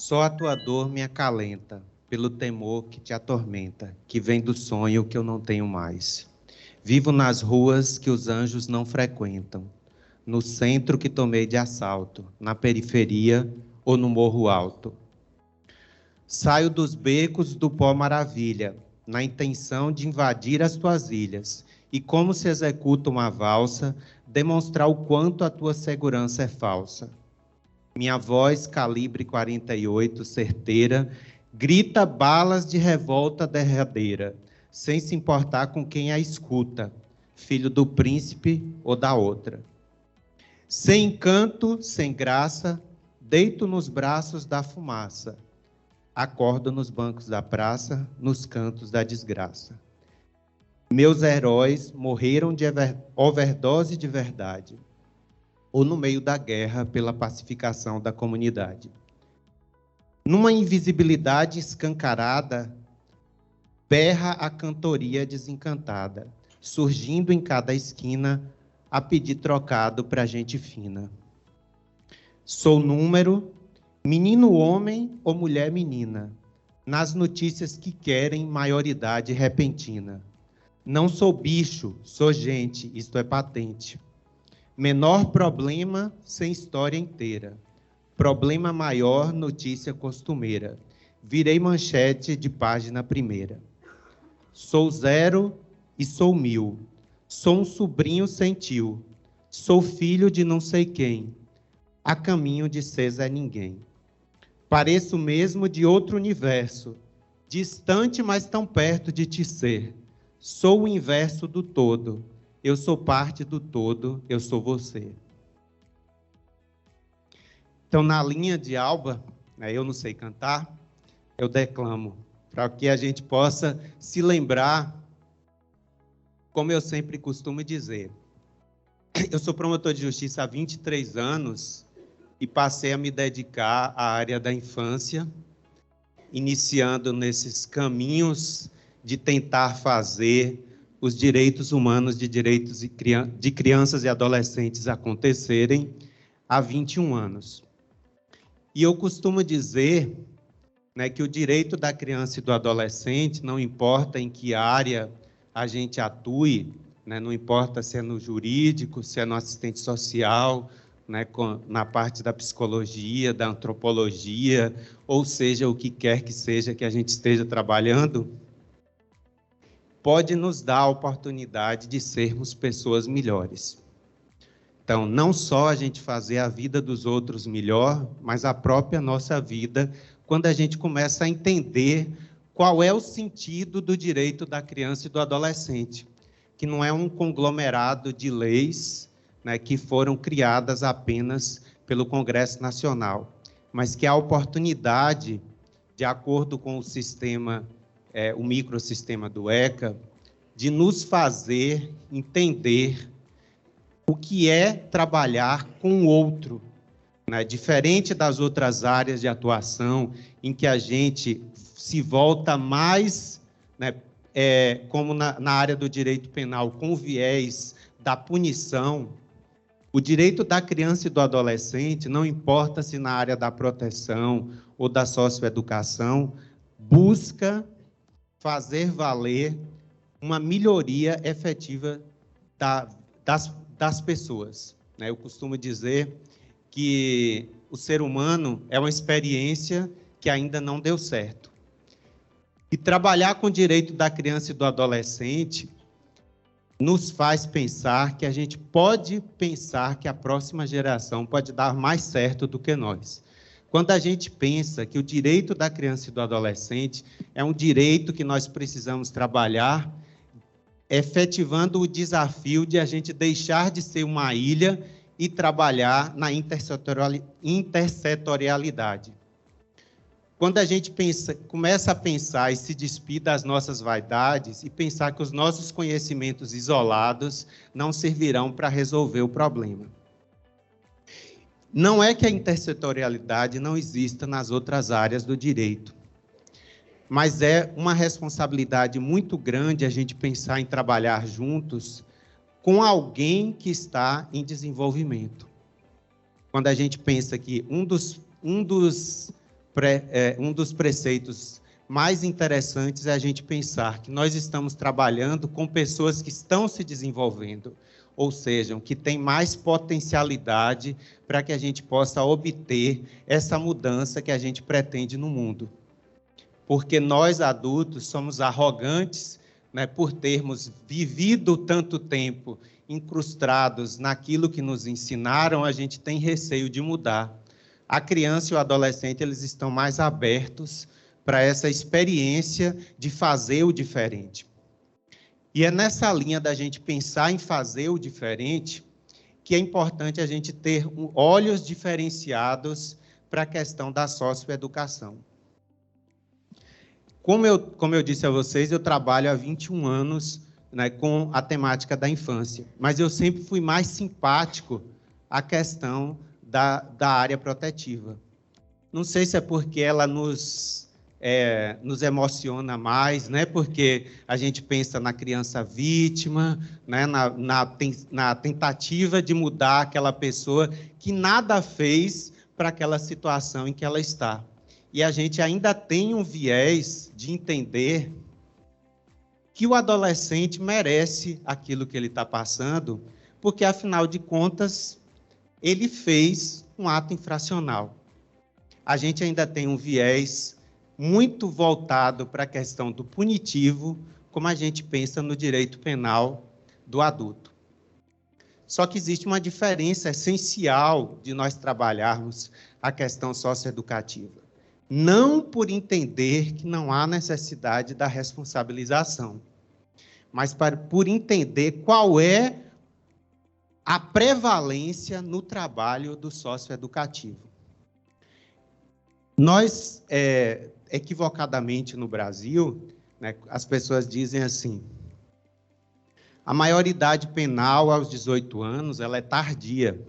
Só a tua dor me acalenta, pelo temor que te atormenta, que vem do sonho que eu não tenho mais. Vivo nas ruas que os anjos não frequentam, no centro que tomei de assalto, na periferia ou no morro alto. Saio dos becos do pó maravilha, na intenção de invadir as tuas ilhas, e como se executa uma valsa, demonstrar o quanto a tua segurança é falsa. Minha voz, calibre 48, certeira, grita balas de revolta derradeira, sem se importar com quem a escuta, filho do príncipe ou da outra. Sem encanto, sem graça, deito nos braços da fumaça, acordo nos bancos da praça, nos cantos da desgraça. Meus heróis morreram de overdose de verdade, ou no meio da guerra pela pacificação da comunidade. Numa invisibilidade escancarada, berra a cantoria desencantada, surgindo em cada esquina a pedir trocado para gente fina. Sou número, menino homem ou mulher menina, nas notícias que querem maioridade repentina. Não sou bicho, sou gente, isto é patente. Menor problema sem história inteira. Problema maior, notícia costumeira. Virei manchete de página primeira. Sou 0 e sou 1000. Sou um sobrinho sem tio. Sou filho de não sei quem. A caminho de ser Zé Ninguém. Pareço mesmo de outro universo. Distante, mas tão perto de te ser. Sou o inverso do todo. Eu sou parte do todo, eu sou você. Então, na linha de Alba, eu não sei cantar, eu declamo, para que a gente possa se lembrar, como eu sempre costumo dizer. Eu sou promotor de justiça há 23 anos e passei a me dedicar à área da infância, iniciando nesses caminhos de tentar fazer os direitos humanos de direitos de crianças e adolescentes acontecerem há 21 anos. E eu costumo dizer, que o direito da criança e do adolescente, não importa em que área a gente atue, não importa se é no jurídico, se é no assistente social, na parte da psicologia, da antropologia, ou seja, o que quer que seja que a gente esteja trabalhando, pode nos dar a oportunidade de sermos pessoas melhores. Então, não só a gente fazer a vida dos outros melhor, mas a própria nossa vida, quando a gente começa a entender qual é o sentido do direito da criança e do adolescente, que não é um conglomerado de leis, que foram criadas apenas pelo Congresso Nacional, mas que é a oportunidade, de acordo com o sistema o microsistema do ECA, de nos fazer entender o que é trabalhar com o outro, diferente das outras áreas de atuação, em que a gente se volta mais, como na área do direito penal, com o viés da punição. O direito da criança e do adolescente, não importa se na área da proteção ou da socioeducação, busca fazer valer uma melhoria efetiva das pessoas. Eu costumo dizer que o ser humano é uma experiência que ainda não deu certo. E trabalhar com o direito da criança e do adolescente nos faz pensar que a gente pode pensar que a próxima geração pode dar mais certo do que nós. Quando a gente pensa que o direito da criança e do adolescente é um direito que nós precisamos trabalhar, efetivando o desafio de a gente deixar de ser uma ilha e trabalhar na intersetorialidade. Quando a gente começa a pensar e se despir das nossas vaidades e pensar que os nossos conhecimentos isolados não servirão para resolver o problema. Não é que a intersetorialidade não exista nas outras áreas do direito, mas é uma responsabilidade muito grande a gente pensar em trabalhar juntos com alguém que está em desenvolvimento. Quando a gente pensa que um dos um dos preceitos mais interessantes é a gente pensar que nós estamos trabalhando com pessoas que estão se desenvolvendo, ou seja, que têm mais potencialidade para que a gente possa obter essa mudança que a gente pretende no mundo. Porque nós, adultos, somos arrogantes, né, por termos vivido tanto tempo incrustados naquilo que nos ensinaram, a gente tem receio de mudar. A criança e o adolescente, eles estão mais abertos para essa experiência de fazer o diferente. E é nessa linha da gente pensar em fazer o diferente que é importante a gente ter olhos diferenciados para a questão da socioeducação. Como eu disse a vocês, eu trabalho há 21 anos, né, com a temática da infância, mas eu sempre fui mais simpático à questão da área protetiva. Não sei se é porque ela nos emociona mais, né? Porque a gente pensa na criança vítima, né? na tentativa de mudar aquela pessoa que nada fez para aquela situação em que ela está. E a gente ainda tem um viés de entender que o adolescente merece aquilo que ele está passando, porque, afinal de contas, ele fez um ato infracional. A gente ainda tem um viés muito voltado para a questão do punitivo, como a gente pensa no direito penal do adulto. Só que existe uma diferença essencial de nós trabalharmos a questão socioeducativa. Não por entender que não há necessidade da responsabilização, mas por entender qual é a prevalência no trabalho do socioeducativo. Nós, equivocadamente no Brasil, né, as pessoas dizem assim, a maioridade penal aos 18 anos ela é tardia,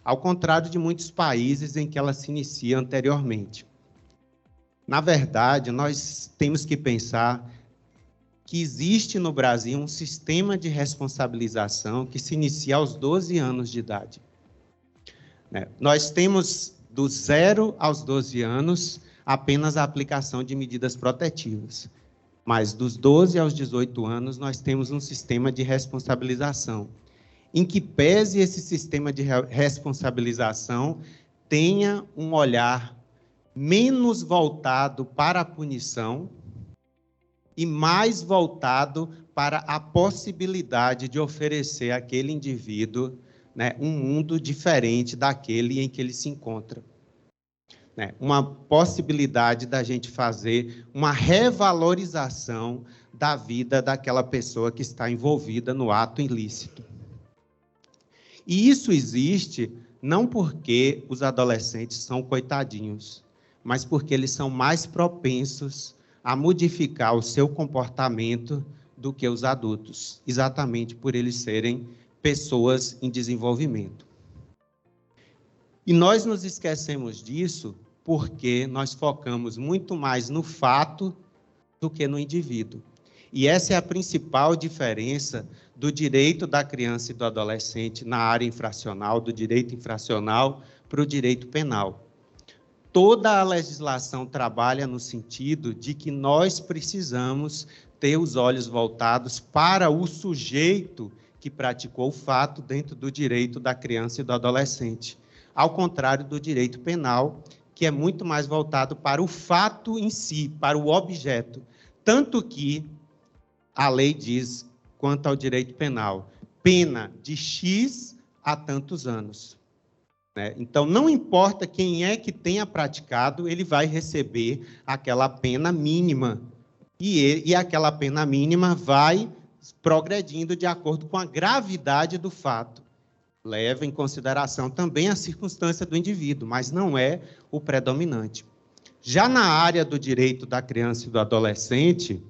ao contrário de muitos países em que ela se inicia anteriormente. Na verdade, nós temos que pensar que existe no Brasil um sistema de responsabilização que se inicia aos 12 anos de idade. Nós temos, do 0 aos 12 anos, apenas a aplicação de medidas protetivas. Mas dos 12 aos 18 anos, nós temos um sistema de responsabilização, em que pese esse sistema de responsabilização tenha um olhar menos voltado para a punição e mais voltado para a possibilidade de oferecer àquele indivíduo, né, um mundo diferente daquele em que ele se encontra. Né? Uma possibilidade da gente fazer uma revalorização da vida daquela pessoa que está envolvida no ato ilícito. E isso existe não porque os adolescentes são coitadinhos, mas porque eles são mais propensos a modificar o seu comportamento do que os adultos, exatamente por eles serem pessoas em desenvolvimento. E nós nos esquecemos disso porque nós focamos muito mais no fato do que no indivíduo. E essa é a principal diferença do direito da criança e do adolescente na área infracional, do direito infracional para o direito penal. Toda a legislação trabalha no sentido de que nós precisamos ter os olhos voltados para o sujeito que praticou o fato dentro do direito da criança e do adolescente, ao contrário do direito penal, que é muito mais voltado para o fato em si, para o objeto. Tanto que a lei diz, quanto ao direito penal, pena de X a tantos anos. Então, não importa quem é que tenha praticado, ele vai receber aquela pena mínima. E aquela pena mínima vai progredindo de acordo com a gravidade do fato. Leva em consideração também a circunstância do indivíduo, mas não é o predominante. Já na área do direito da criança e do adolescente,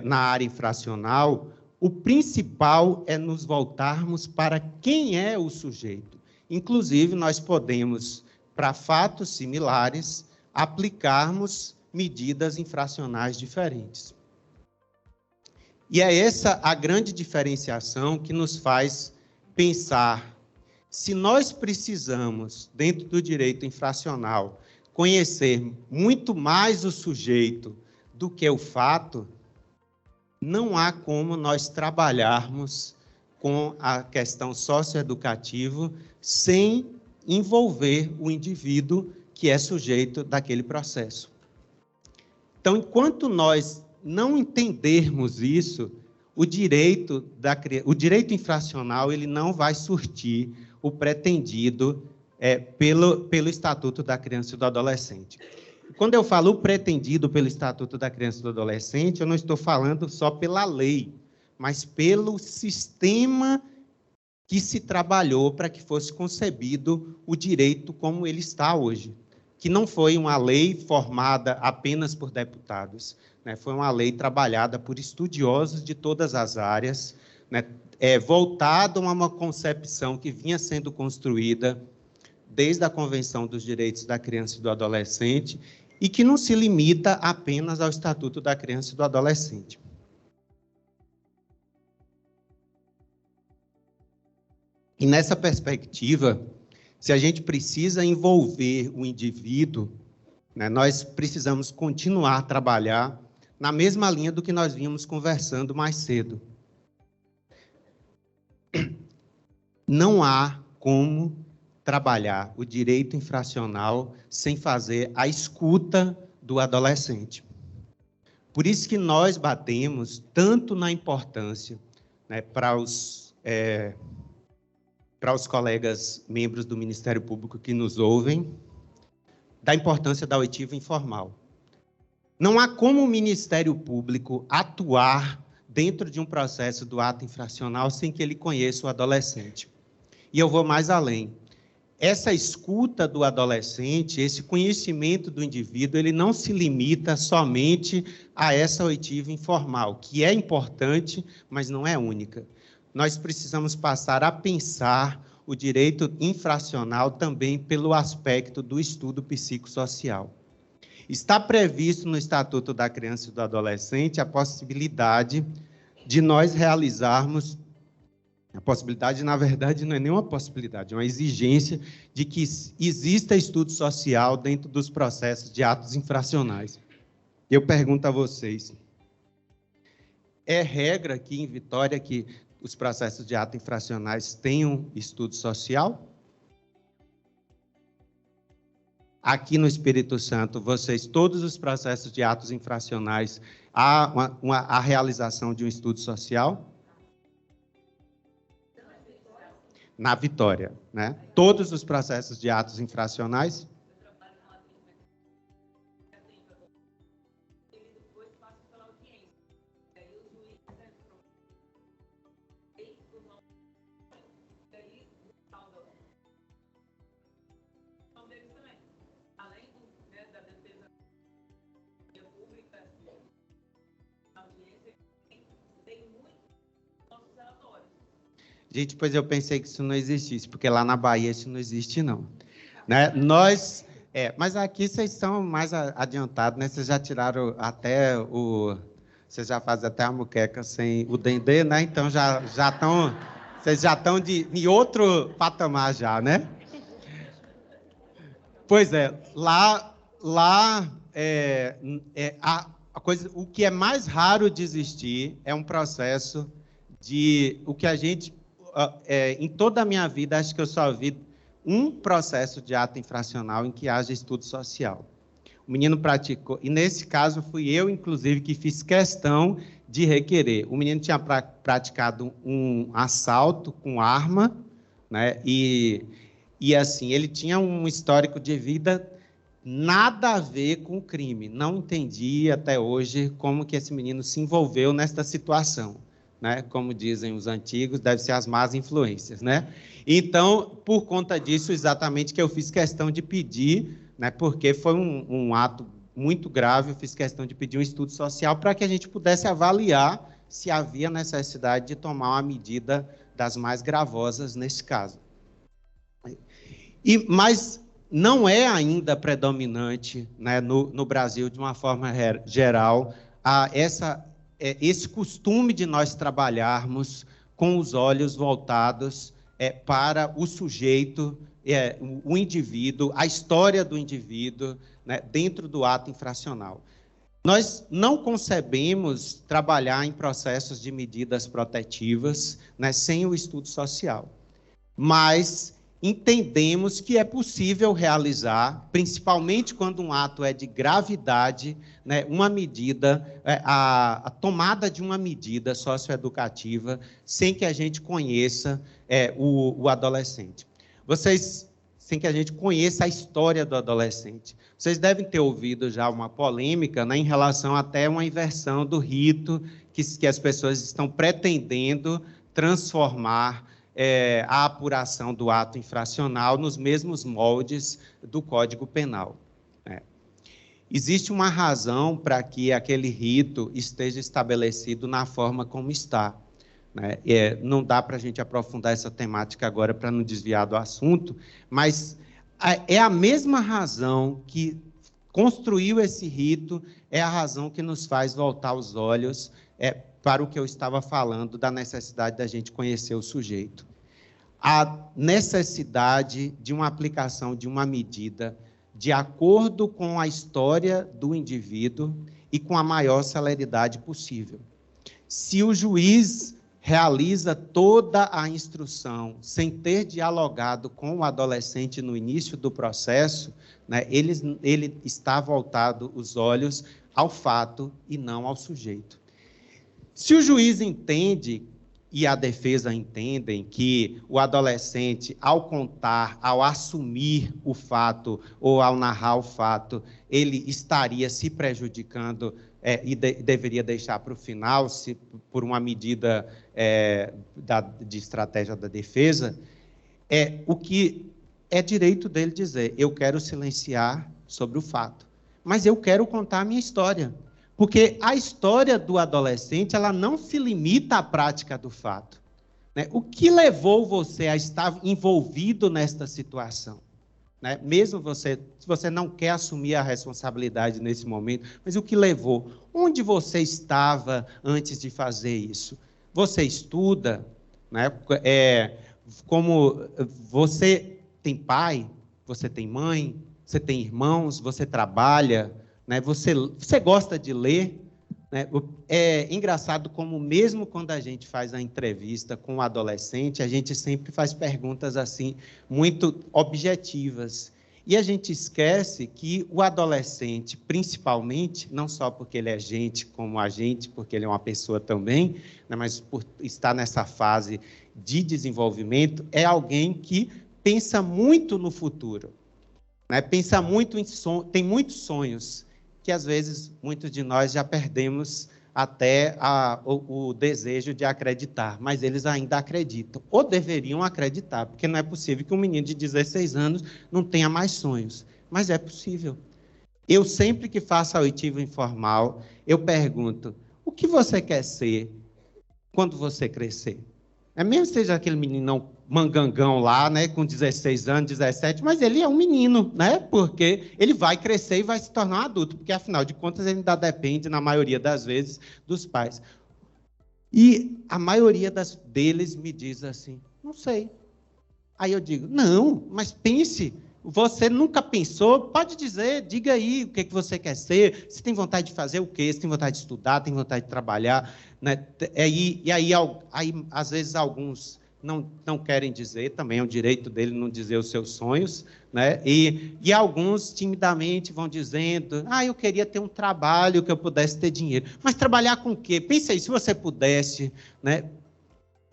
na área infracional, o principal é nos voltarmos para quem é o sujeito. Inclusive, nós podemos, para fatos similares, aplicarmos medidas infracionais diferentes. E é essa a grande diferenciação que nos faz pensar Se nós precisamos, dentro do direito infracional, conhecer muito mais o sujeito do que o fato, não há como nós trabalharmos com a questão socioeducativa sem envolver o indivíduo que é sujeito daquele processo. Então, enquanto nós não entendermos isso, o direito infracional ele não vai surtir o pretendido pelo Estatuto da Criança e do Adolescente. Quando eu falo o pretendido pelo Estatuto da Criança e do Adolescente, eu não estou falando só pela lei, mas pelo sistema que se trabalhou para que fosse concebido o direito como ele está hoje, que não foi uma lei formada apenas por deputados, né? Foi uma lei trabalhada por estudiosos de todas as áreas, né? Voltada a uma concepção que vinha sendo construída desde a Convenção dos Direitos da Criança e do Adolescente e que não se limita apenas ao Estatuto da Criança e do Adolescente. E nessa perspectiva, se a gente precisa envolver o indivíduo, né, nós precisamos continuar a trabalhar na mesma linha do que nós vínhamos conversando mais cedo. Não há como trabalhar o direito infracional sem fazer a escuta do adolescente. Por isso que nós batemos tanto na importância, né, para os colegas membros do Ministério Público que nos ouvem, da importância da oitiva informal. Não há como o Ministério Público atuar dentro de um processo do ato infracional sem que ele conheça o adolescente. E eu vou mais além. Essa escuta do adolescente, esse conhecimento do indivíduo, ele não se limita somente a essa oitiva informal, que é importante, mas não é única. Nós precisamos passar a pensar o direito infracional também pelo aspecto do estudo psicossocial. Está previsto no Estatuto da Criança e do Adolescente a possibilidade de nós realizarmos, a possibilidade, na verdade, não é nenhuma possibilidade, é uma exigência de que exista estudo social dentro dos processos de atos infracionais. Eu pergunto a vocês, é regra aqui em Vitória que os processos de atos infracionais tenham estudo social? Aqui no Espírito Santo, todos os processos de atos infracionais, há a realização de um estudo social? Na Vitória, né? Todos os processos de atos infracionais? Gente, pois eu pensei que isso não existisse, porque lá na Bahia isso não existe, não. Né? Mas aqui vocês são mais adiantados, né? Vocês já tiraram até vocês já fazem até a muqueca sem o dendê, né? Então vocês já estão em outro patamar já, né? Pois é, o que é mais raro de existir é um processo o que a gente... em toda a minha vida, acho que eu só vi um processo de ato infracional em que haja estudo social. O menino praticou, e nesse caso fui eu, inclusive, que fiz questão de requerer. O menino tinha praticado um assalto com arma, né? E assim, ele tinha um histórico de vida nada a ver com o crime. Não entendi até hoje como que esse menino se envolveu nesta situação. Né? Como dizem os antigos, deve ser as más influências, né? Então, por conta disso, exatamente que eu fiz questão de pedir, né? Porque foi um ato muito grave, eu fiz questão de pedir um estudo social para que a gente pudesse avaliar se havia necessidade de tomar uma medida das mais gravosas nesse caso. Mas não é ainda predominante, né, no Brasil, de uma forma geral, esse costume de nós trabalharmos com os olhos voltados para o sujeito, o indivíduo, a história do indivíduo, né, dentro do ato infracional. Nós não concebemos trabalhar em processos de medidas protetivas, né, sem o estudo social, mas entendemos que é possível realizar, principalmente quando um ato é de gravidade, né, uma medida, a tomada de uma medida socioeducativa, sem que a gente conheça o adolescente. Sem que a gente conheça a história do adolescente. Vocês devem ter ouvido já uma polêmica, né, em relação até uma inversão do rito que as pessoas estão pretendendo transformar a apuração do ato infracional nos mesmos moldes do Código Penal. Né? Existe uma razão para que aquele rito esteja estabelecido na forma como está. Né? Não dá para a gente aprofundar essa temática agora para não desviar do assunto, mas é a mesma razão que construiu esse rito, é a razão que nos faz voltar os olhos para o que eu estava falando, da necessidade da gente conhecer o sujeito. A necessidade de uma aplicação de uma medida de acordo com a história do indivíduo e com a maior celeridade possível. Se o juiz realiza toda a instrução sem ter dialogado com o adolescente no início do processo, né, ele está voltado os olhos ao fato e não ao sujeito. Se o juiz entende, e a defesa entendem, que o adolescente, ao contar, ao assumir o fato, ou ao narrar o fato, ele estaria se prejudicando e deveria deixar para o final, por uma medida de estratégia da defesa, o que é direito dele dizer: eu quero silenciar sobre o fato, mas eu quero contar a minha história. Porque a história do adolescente, ela não se limita à prática do fato. Né? O que levou você a estar envolvido nesta situação? Né? Mesmo se você não quer assumir a responsabilidade nesse momento, mas o que levou? Onde você estava antes de fazer isso? Você estuda? Né? Como você tem pai, você tem mãe, você tem irmãos, você trabalha, né? Você gosta de ler? Né? É engraçado como, mesmo quando a gente faz a entrevista com o adolescente, a gente sempre faz perguntas assim, muito objetivas. E a gente esquece que o adolescente, principalmente, não só porque ele é gente como a gente, porque ele é uma pessoa também, né, mas por estar nessa fase de desenvolvimento, é alguém que pensa muito no futuro, né? Pensa muito tem muitos sonhos, que às vezes muitos de nós já perdemos até o desejo de acreditar, mas eles ainda acreditam, ou deveriam acreditar, porque não é possível que um menino de 16 anos não tenha mais sonhos, mas é possível. Eu, sempre que faço auditivo informal, eu pergunto: o que você quer ser quando você crescer? Mesmo que seja aquele menino mangangão lá, né, com 16 anos, 17, mas ele é um menino, né, porque ele vai crescer e vai se tornar um adulto, porque, afinal de contas, ele ainda depende, na maioria das vezes, dos pais. E a maioria deles me diz assim: não sei. Aí eu digo: não, mas pense. Você nunca pensou? Pode dizer, diga aí o que você quer ser. Você tem vontade de fazer o quê? Você tem vontade de estudar? Tem vontade de trabalhar? Né? E aí, às vezes, alguns não querem dizer, também é o direito dele não dizer os seus sonhos, né? E alguns, timidamente, vão dizendo: eu queria ter um trabalho que eu pudesse ter dinheiro. Mas trabalhar com o quê? Pensa aí, se você pudesse. Né?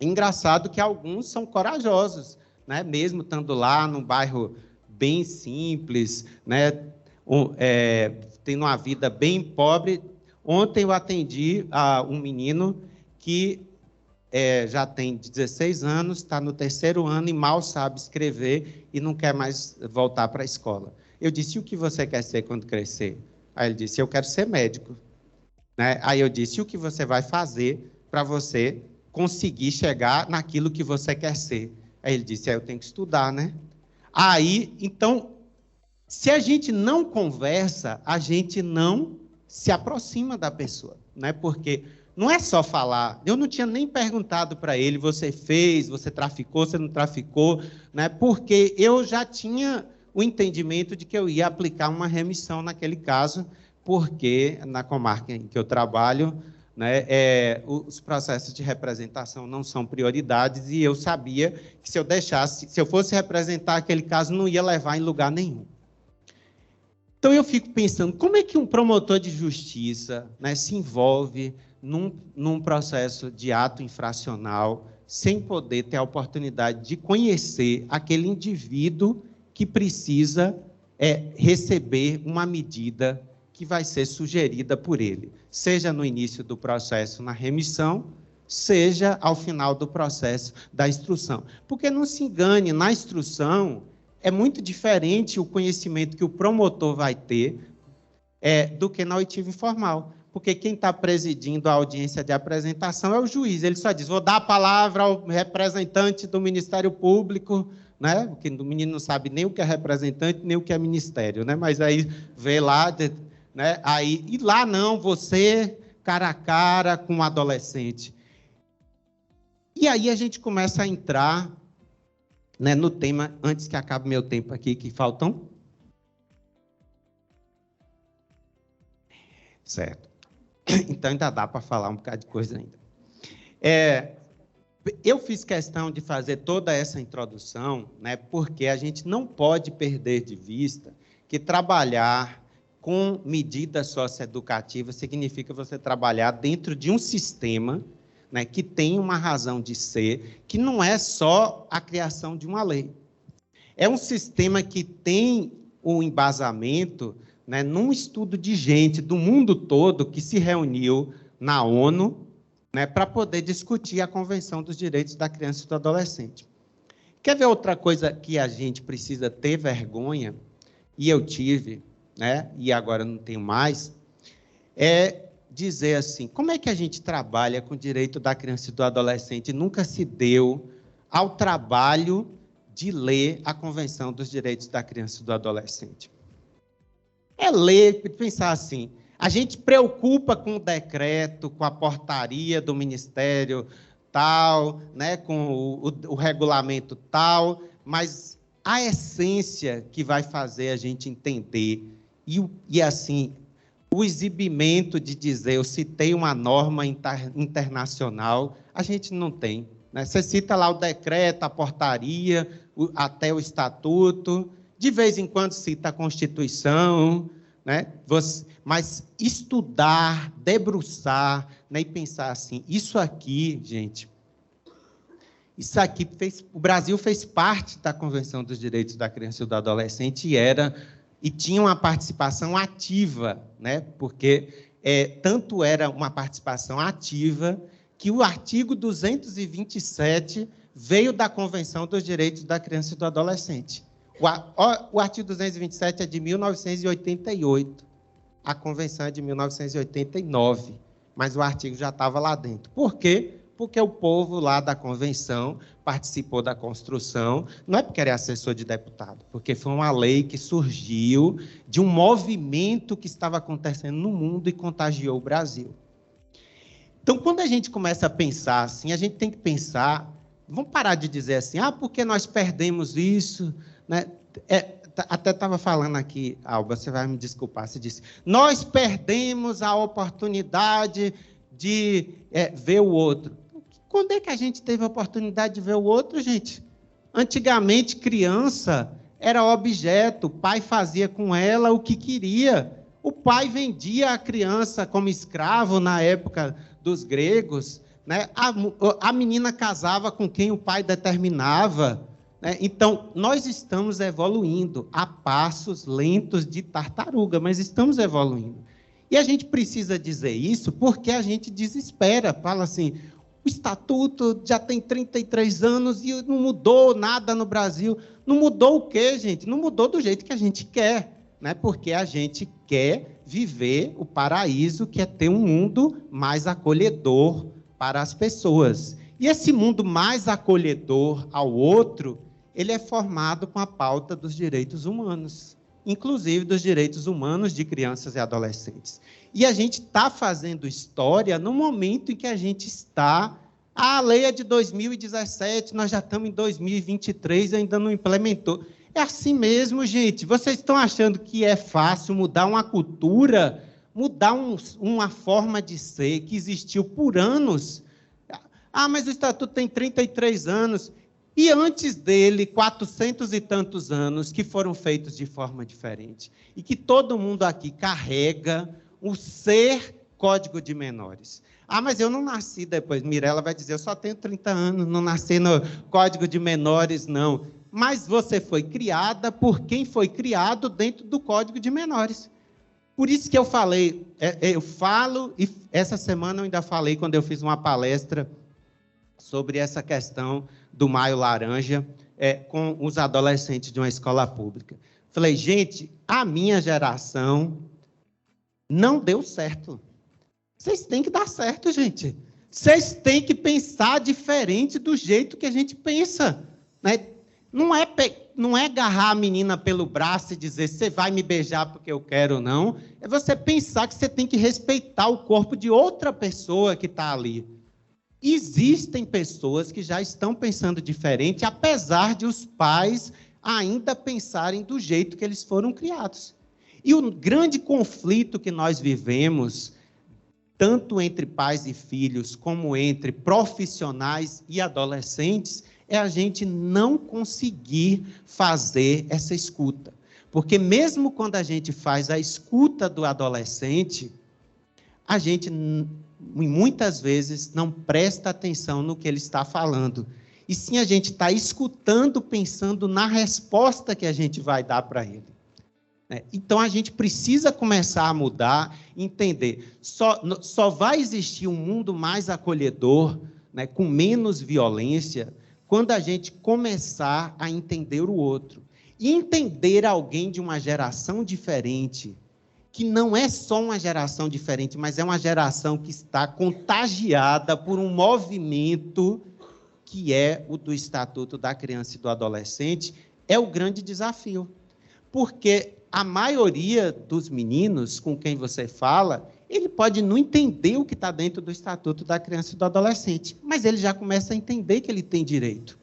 É engraçado que alguns são corajosos, né? Mesmo estando lá num bairro bem simples, né? Tendo uma vida bem pobre. Ontem eu atendi a um menino que já tem 16 anos, está no 3º ano e mal sabe escrever e não quer mais voltar para a escola. Eu disse: e o que você quer ser quando crescer? Aí ele disse: eu quero ser médico. Né? Aí eu disse: e o que você vai fazer para você conseguir chegar naquilo que você quer ser? Aí ele disse: eu tenho que estudar, né? Aí, então, se a gente não conversa, a gente não se aproxima da pessoa, né? Porque não é só falar. Eu não tinha nem perguntado para ele, você fez, você traficou, você não traficou, né? Porque eu já tinha o entendimento de que eu ia aplicar uma remissão naquele caso, porque na comarca em que eu trabalho, né, os processos de representação não são prioridades, e eu sabia que se eu fosse representar aquele caso, não ia levar em lugar nenhum. Então eu fico pensando, como é que um promotor de justiça, né, se envolve num processo de ato infracional sem poder ter a oportunidade de conhecer aquele indivíduo que precisa receber uma medida que vai ser sugerida por ele, seja no início do processo na remissão, seja ao final do processo da instrução. Porque não se engane, na instrução é muito diferente o conhecimento que o promotor vai ter do que na oitiva informal. Porque quem está presidindo a audiência de apresentação é o juiz. Ele só diz, vou dar a palavra ao representante do Ministério Público, né? Porque o menino não sabe nem o que é representante, nem o que é ministério, né? Mas aí vê lá, né? Aí, e lá não, você cara a cara com um adolescente. E aí a gente começa a entrar, né, no tema, antes que acabe meu tempo aqui, que faltam. Certo. Então ainda dá para falar um bocado de coisa ainda. Eu fiz questão de fazer toda essa introdução, né, porque a gente não pode perder de vista que trabalhar com medidas socioeducativas significa você trabalhar dentro de um sistema, né, que tem uma razão de ser, que não é só a criação de uma lei. É um sistema que tem um embasamento, né, num estudo de gente do mundo todo que se reuniu na ONU, né, para poder discutir a Convenção dos Direitos da Criança e do Adolescente. Quer ver outra coisa que a gente precisa ter vergonha, e eu tive, né, e agora não tenho mais, é dizer assim, como é que a gente trabalha com o direito da criança e do adolescente? Nunca se deu ao trabalho de ler a Convenção dos Direitos da Criança e do Adolescente. É ler, pensar assim, a gente preocupa com o decreto, com a portaria do Ministério tal, né, com o regulamento tal, mas a essência que vai fazer a gente entender, e assim, o exibimento de dizer, eu citei uma norma internacional, a gente não tem. Né? Você cita lá o decreto, a portaria, até o estatuto, de vez em quando cita a Constituição, né? Mas estudar, debruçar, né? E pensar assim, isso aqui, gente, isso aqui o Brasil fez parte da Convenção dos Direitos da Criança e do Adolescente e tinha uma participação ativa, né? Porque tanto era uma participação ativa que o artigo 227 veio da Convenção dos Direitos da Criança e do Adolescente. O artigo 227 é de 1988, a Convenção é de 1989, mas o artigo já estava lá dentro. Por quê? Porque o povo lá da Convenção participou da construção, não é porque era assessor de deputado, porque foi uma lei que surgiu de um movimento que estava acontecendo no mundo e contagiou o Brasil. Então, quando a gente começa a pensar assim, a gente tem que pensar, vamos parar de dizer assim, porque nós perdemos isso, né? Até estava falando aqui, Alba, você vai me desculpar, você disse, nós perdemos a oportunidade de ver o outro. Quando é que a gente teve a oportunidade de ver o outro, gente? Antigamente, criança era objeto, o pai fazia com ela o que queria. O pai vendia a criança como escravo na época dos gregos, né? A menina casava com quem o pai determinava. Né? Então, nós estamos evoluindo a passos lentos de tartaruga, mas estamos evoluindo. E a gente precisa dizer isso porque a gente desespera, fala assim, o estatuto já tem 33 anos e não mudou nada no Brasil. Não mudou o quê, gente? Não mudou do jeito que a gente quer, né? Porque a gente quer viver o paraíso, que é ter um mundo mais acolhedor para as pessoas. E esse mundo mais acolhedor ao outro, ele é formado com a pauta dos direitos humanos. inclusive dos direitos humanos de crianças e adolescentes. E a gente está fazendo história no momento em que a gente está... A lei é de 2017, nós já estamos em 2023 e ainda não implementou. É assim mesmo, gente. Vocês estão achando que é fácil mudar uma cultura, mudar uma forma de ser que existiu por anos? Ah, mas o Estatuto tem 33 anos. E antes dele, 400 e tantos anos que foram feitos de forma diferente. E que todo mundo aqui carrega o ser Código de Menores. Ah, mas eu não nasci depois. Mirela vai dizer, eu só tenho 30 anos, não nasci no Código de Menores, não. Mas você foi criada por quem foi criado dentro do Código de Menores. Por isso que eu falei, eu falo, e essa semana eu ainda falei, quando eu fiz uma palestra sobre essa questão do Maio Laranja, com os adolescentes de uma escola pública. Falei, gente, a minha geração não deu certo. Vocês têm que dar certo, gente. Vocês têm que pensar diferente do jeito que a gente pensa, né? Não é agarrar a menina pelo braço e dizer, você vai me beijar porque eu quero, não. É você pensar que você tem que respeitar o corpo de outra pessoa que está ali. Existem pessoas que já estão pensando diferente, apesar de os pais ainda pensarem do jeito que eles foram criados. E o grande conflito que nós vivemos, tanto entre pais e filhos, como entre profissionais e adolescentes, é a gente não conseguir fazer essa escuta. Porque mesmo quando a gente faz a escuta do adolescente, a gente muitas vezes não presta atenção no que ele está falando. E sim, a gente está escutando, pensando na resposta que a gente vai dar para ele. Então, a gente precisa começar a mudar, entender. Só vai existir um mundo mais acolhedor, né, com menos violência, quando a gente começar a entender o outro. E entender alguém de uma geração diferente, que não é só uma geração diferente, mas é uma geração que está contagiada por um movimento que é o do Estatuto da Criança e do Adolescente, é o grande desafio. Porque a maioria dos meninos com quem você fala, ele pode não entender o que está dentro do Estatuto da Criança e do Adolescente, mas ele já começa a entender que ele tem direito.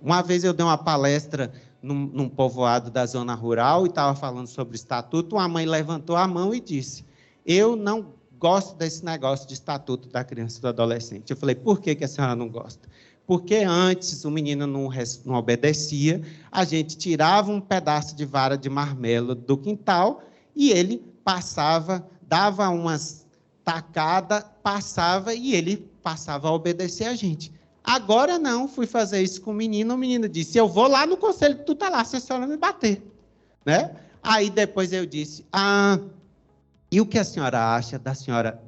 Uma vez eu dei uma palestra num povoado da zona rural e estava falando sobre o Estatuto, uma mãe levantou a mão e disse, eu não gosto desse negócio de Estatuto da Criança e do Adolescente. Eu falei, por que a senhora não gosta? Porque antes o menino não obedecia, a gente tirava um pedaço de vara de marmelo do quintal e ele passava, dava umas tacadas, passava e ele passava a obedecer a gente. Agora não, fui fazer isso com o menino disse, eu vou lá no conselho tutelar se a senhora me bater. Né? Aí depois eu disse, e o que a senhora acha da senhora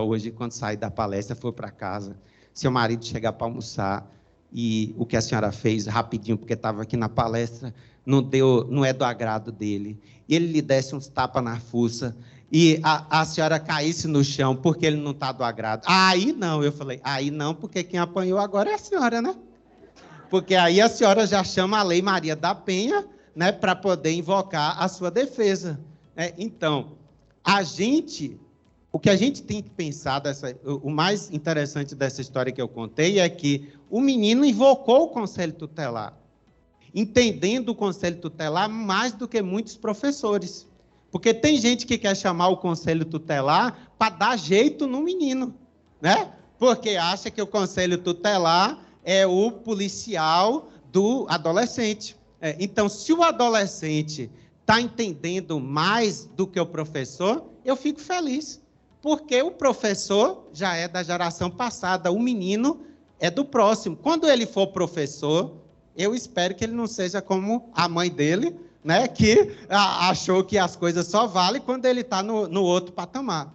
hoje, quando sair da palestra, for para casa? Seu marido chegar para almoçar e o que a senhora fez rapidinho, porque estava aqui na palestra, não é do agrado dele. E ele lhe desse uns tapas na fuça e a senhora caísse no chão porque ele não está do agrado. Aí não, eu falei, aí não, porque quem apanhou agora é a senhora, né? Porque aí a senhora já chama a Lei Maria da Penha, né, para poder invocar a sua defesa. Então, o que a gente tem que pensar, o mais interessante dessa história que eu contei é que o menino invocou o Conselho Tutelar, entendendo o Conselho Tutelar mais do que muitos professores. Porque tem gente que quer chamar o Conselho Tutelar para dar jeito no menino, né? Porque acha que o Conselho Tutelar é o policial do adolescente. Então, se o adolescente está entendendo mais do que o professor, eu fico feliz. Porque o professor já é da geração passada, o menino é do próximo. Quando ele for professor, eu espero que ele não seja como a mãe dele, né, que achou que as coisas só valem quando ele está no outro patamar.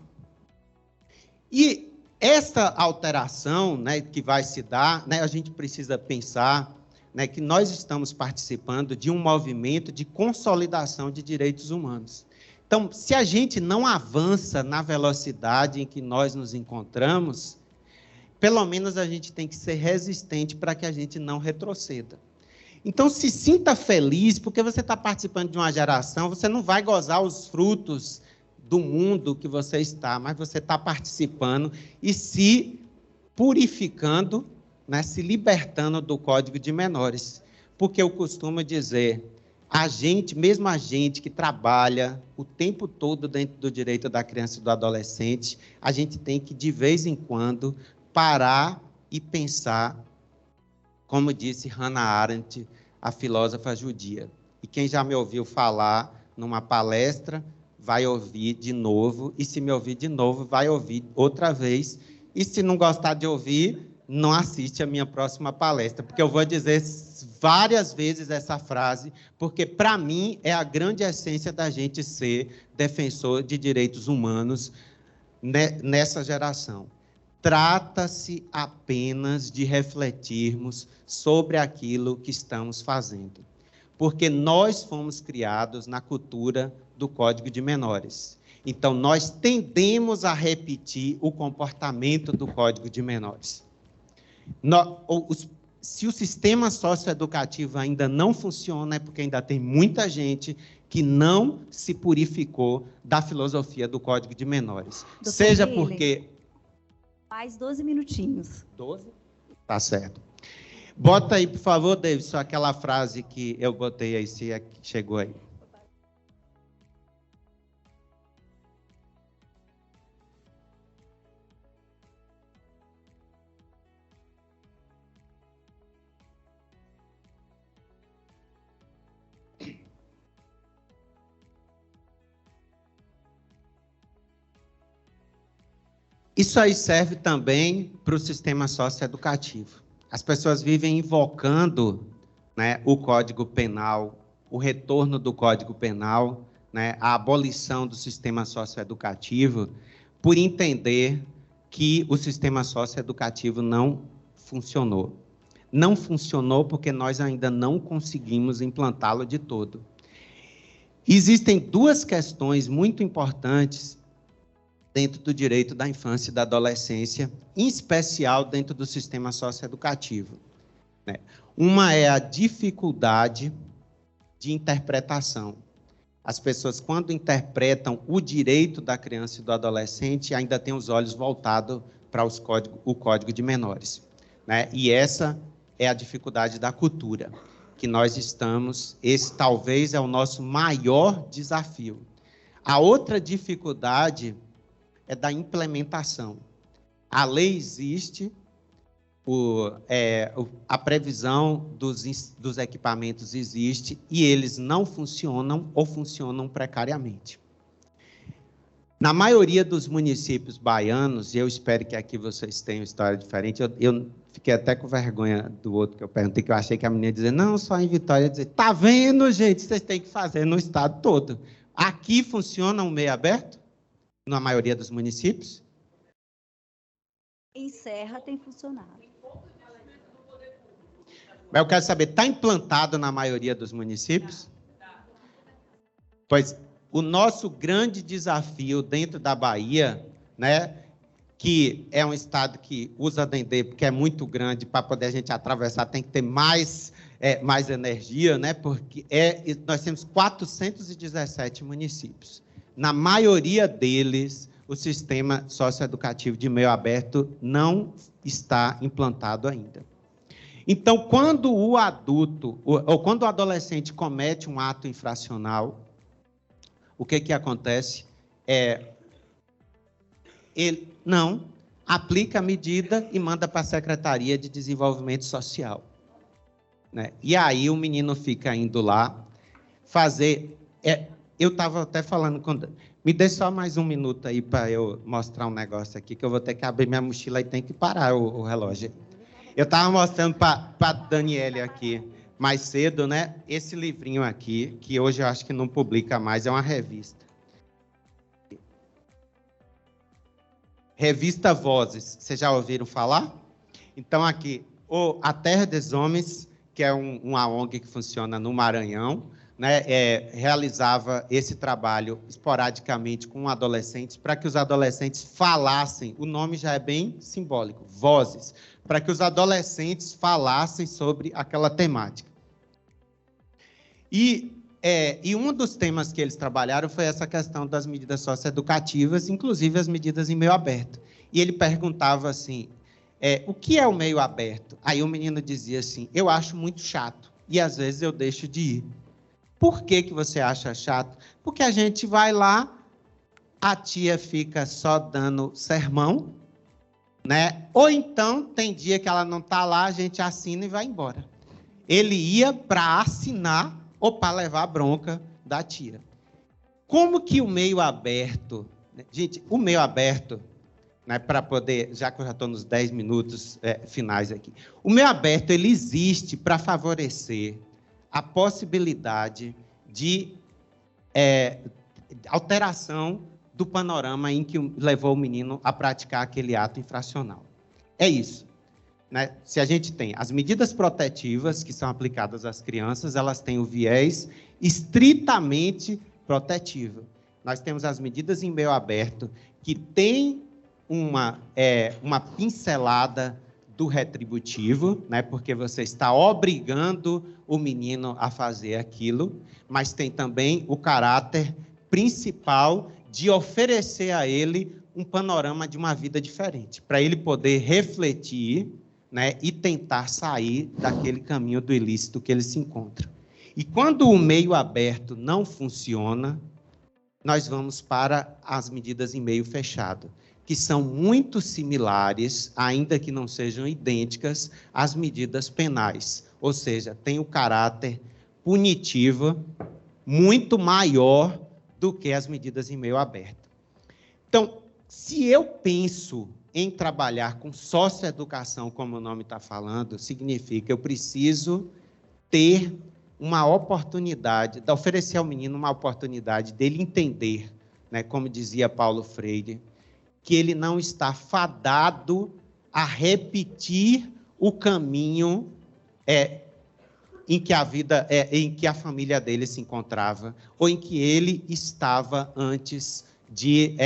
E essa alteração, né, que vai se dar, né, a gente precisa pensar, né, que nós estamos participando de um movimento de consolidação de direitos humanos. Então, se a gente não avança na velocidade em que nós nos encontramos, pelo menos a gente tem que ser resistente para que a gente não retroceda. Então, se sinta feliz, porque você está participando de uma geração, você não vai gozar os frutos do mundo que você está, mas você está participando e se purificando, né, se libertando do Código de Menores. Porque eu costumo dizer, a gente, mesmo a gente que trabalha o tempo todo dentro do direito da criança e do adolescente, a gente tem que, de vez em quando, parar e pensar, como disse Hannah Arendt, a filósofa judia. E quem já me ouviu falar numa palestra, vai ouvir de novo, e se me ouvir de novo, vai ouvir outra vez, e se não gostar de ouvir, não assiste a minha próxima palestra, porque eu vou dizer várias vezes essa frase, porque, para mim, é a grande essência da gente ser defensor de direitos humanos nessa geração. Trata-se apenas de refletirmos sobre aquilo que estamos fazendo, porque nós fomos criados na cultura do Código de Menores. Então, nós tendemos a repetir o comportamento do Código de Menores. Se o sistema socioeducativo ainda não funciona, é porque ainda tem muita gente que não se purificou da filosofia do Código de Menores. Doutor Seja Miller, porque... Mais 12 minutinhos. 12? Tá certo. Bota aí, por favor, Davidson, aquela frase que eu botei aí, se é que chegou aí. Isso aí serve também para o sistema socioeducativo. As pessoas vivem invocando, né, o Código Penal, o retorno do Código Penal, né, a abolição do sistema socioeducativo, por entender que o sistema socioeducativo não funcionou. Não funcionou porque nós ainda não conseguimos implantá-lo de todo. Existem duas questões muito importantes dentro do direito da infância e da adolescência, em especial dentro do sistema socioeducativo. Uma é a dificuldade de interpretação. As pessoas, quando interpretam o direito da criança e do adolescente, ainda têm os olhos voltados para o Código de Menores. E essa é a dificuldade da cultura, que nós estamos, esse talvez é o nosso maior desafio. A outra dificuldade é da implementação. A lei existe, a previsão dos equipamentos existe e eles não funcionam ou funcionam precariamente. Na maioria dos municípios baianos, e eu espero que aqui vocês tenham história diferente, eu fiquei até com vergonha do outro que eu perguntei, que eu achei que a menina ia dizer, não, só em Vitória, ia dizer, tá vendo, gente, vocês têm que fazer no estado todo. Aqui funciona um meio aberto? Na maioria dos municípios? Em Serra tem funcionado. Mas eu quero saber, está implantado na maioria dos municípios? Pois o nosso grande desafio dentro da Bahia, né, que é um estado que usa Dendê, porque é muito grande, para poder a gente atravessar tem que ter mais energia, né, porque nós temos 417 municípios. Na maioria deles, o sistema socioeducativo de meio aberto não está implantado ainda. Então, quando o adulto, ou quando o adolescente comete um ato infracional, o que acontece? Ele não aplica a medida e manda para a Secretaria de Desenvolvimento Social. E aí o menino fica indo lá fazer... Eu estava até falando com... Me dê só mais um minuto aí para eu mostrar um negócio aqui, que eu vou ter que abrir minha mochila e tem que parar o relógio. Eu estava mostrando para a Daniele aqui, mais cedo, né? Esse livrinho aqui, que hoje eu acho que não publica mais, é uma revista. Revista Vozes. Vocês já ouviram falar? Então, aqui, A Terra dos Homens, que é uma ONG que funciona no Maranhão, né, realizava esse trabalho esporadicamente com adolescentes, para que os adolescentes falassem, o nome já é bem simbólico, vozes, para que os adolescentes falassem sobre aquela temática. E um dos temas que eles trabalharam foi essa questão das medidas socioeducativas, inclusive as medidas em meio aberto. E ele perguntava assim, o que é o meio aberto? Aí o menino dizia assim, eu acho muito chato, e às vezes eu deixo de ir. Por que você acha chato? Porque a gente vai lá, a tia fica só dando sermão, né? Ou então, tem dia que ela não está lá, a gente assina e vai embora. Ele ia para assinar ou para levar a bronca da tia. Como que o meio aberto... Gente, o meio aberto, né, para poder... Já que eu já estou nos 10 minutos finais aqui. O meio aberto, ele existe para favorecer a possibilidade de alteração do panorama em que levou o menino a praticar aquele ato infracional. É isso. Né? Se a gente tem as medidas protetivas que são aplicadas às crianças, elas têm o viés estritamente protetivo. Nós temos as medidas em meio aberto, que têm uma pincelada do retributivo, né? Porque você está obrigando o menino a fazer aquilo, mas tem também o caráter principal de oferecer a ele um panorama de uma vida diferente, para ele poder refletir, né, e tentar sair daquele caminho do ilícito que ele se encontra. E quando o meio aberto não funciona, nós vamos para as medidas em meio fechado, que são muito similares, ainda que não sejam idênticas, às medidas penais, ou seja, tem o caráter punitivo muito maior do que as medidas em meio aberto. Então, se eu penso em trabalhar com socioeducação, como o nome está falando, significa que eu preciso ter uma oportunidade, oferecer ao menino uma oportunidade dele entender, né, como dizia Paulo Freire, que ele não está fadado a repetir o caminho em que a família dele se encontrava, ou em que ele estava antes de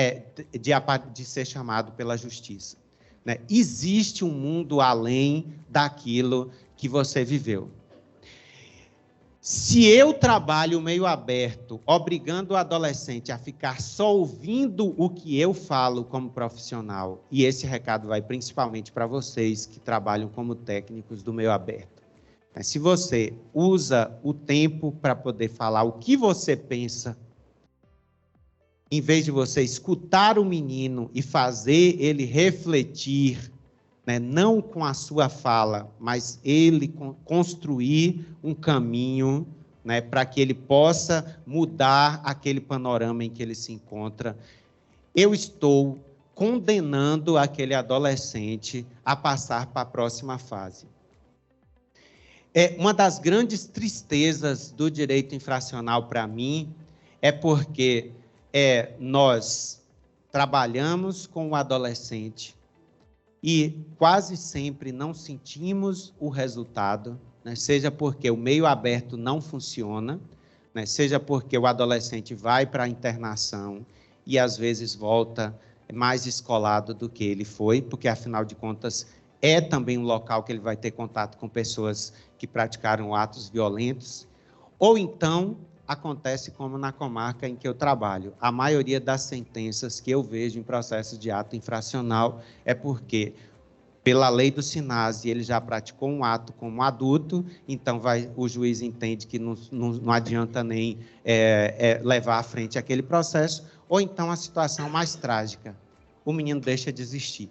ser chamado pela justiça. Né? Existe um mundo além daquilo que você viveu. Se eu trabalho meio aberto, obrigando o adolescente a ficar só ouvindo o que eu falo como profissional, e esse recado vai principalmente para vocês que trabalham como técnicos do meio aberto. Se você usa o tempo para poder falar o que você pensa, em vez de você escutar o menino e fazer ele refletir, né, não com a sua fala, mas ele construir um caminho, né, para que ele possa mudar aquele panorama em que ele se encontra, eu estou condenando aquele adolescente a passar para a próxima fase. Uma das grandes tristezas do direito infracional para mim é porque nós trabalhamos com o adolescente e quase sempre não sentimos o resultado, né? Seja porque o meio aberto não funciona, né? Seja porque o adolescente vai para a internação e às vezes volta mais escolado do que ele foi, porque afinal de contas é também um local que ele vai ter contato com pessoas que praticaram atos violentos, ou então acontece como na comarca em que eu trabalho. A maioria das sentenças que eu vejo em processo de ato infracional é porque, pela lei do SINASE, ele já praticou um ato como adulto, então o juiz entende que não adianta nem levar à frente aquele processo, ou então a situação mais trágica, o menino deixa de existir,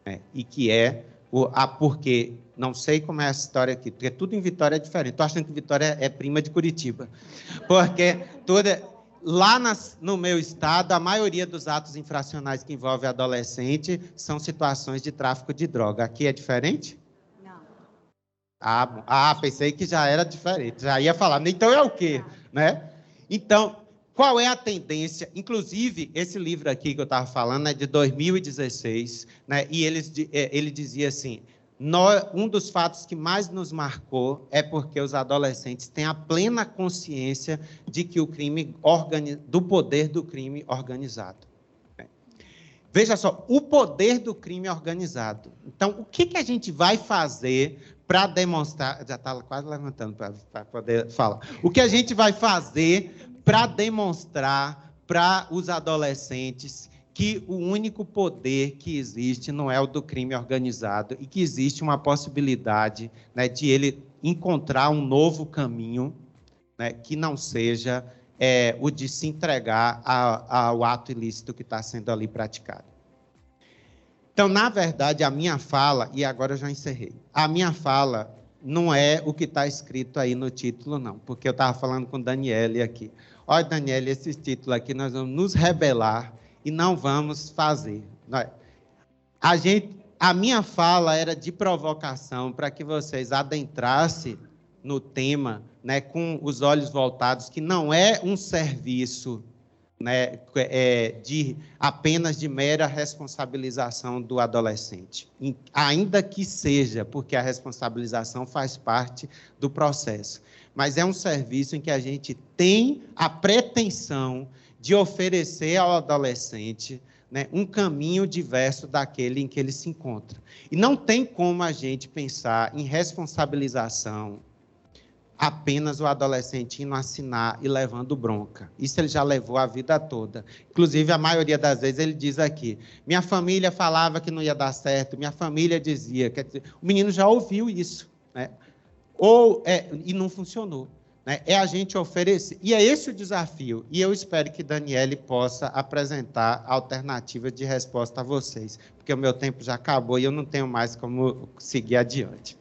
né? E que porque não sei como é essa história aqui, porque tudo em Vitória é diferente. Estou achando que Vitória é prima de Curitiba, porque lá no meu estado, a maioria dos atos infracionais que envolvem adolescente são situações de tráfico de droga. Aqui é diferente? Não. Pensei que já era diferente, já ia falar, então é o quê? Né? Então, qual é a tendência? Inclusive, esse livro aqui que eu estava falando é de 2016, né? E ele dizia assim, um dos fatos que mais nos marcou é porque os adolescentes têm a plena consciência de que do poder do crime organizado. Veja só, o poder do crime organizado. Então, o que a gente vai fazer para demonstrar... Já está quase levantando para poder falar. O que a gente vai fazer para demonstrar para os adolescentes que o único poder que existe não é o do crime organizado e que existe uma possibilidade, né, de ele encontrar um novo caminho, né, que não seja o de se entregar ao ato ilícito que está sendo ali praticado. Então, na verdade, a minha fala, e agora eu já encerrei, a minha fala não é o que está escrito aí no título, não, porque eu estava falando com Daniele aqui. Olha, Daniele, esse título aqui, nós vamos nos rebelar e não vamos fazer. A minha fala era de provocação para que vocês adentrassem no tema, né, com os olhos voltados, que não é um serviço, né, apenas de mera responsabilização do adolescente, ainda que seja, porque a responsabilização faz parte do processo, mas é um serviço em que a gente tem a pretensão de oferecer ao adolescente, né, um caminho diverso daquele em que ele se encontra. E não tem como a gente pensar em responsabilização apenas o adolescente indo assinar e levando bronca. Isso ele já levou a vida toda. Inclusive, a maioria das vezes, ele diz aqui, minha família falava que não ia dar certo, minha família dizia... Quer dizer, o menino já ouviu isso, né? E não funcionou. Né? É a gente oferecer. E é esse o desafio. E eu espero que Daniele possa apresentar alternativas de resposta a vocês, porque o meu tempo já acabou e eu não tenho mais como seguir adiante.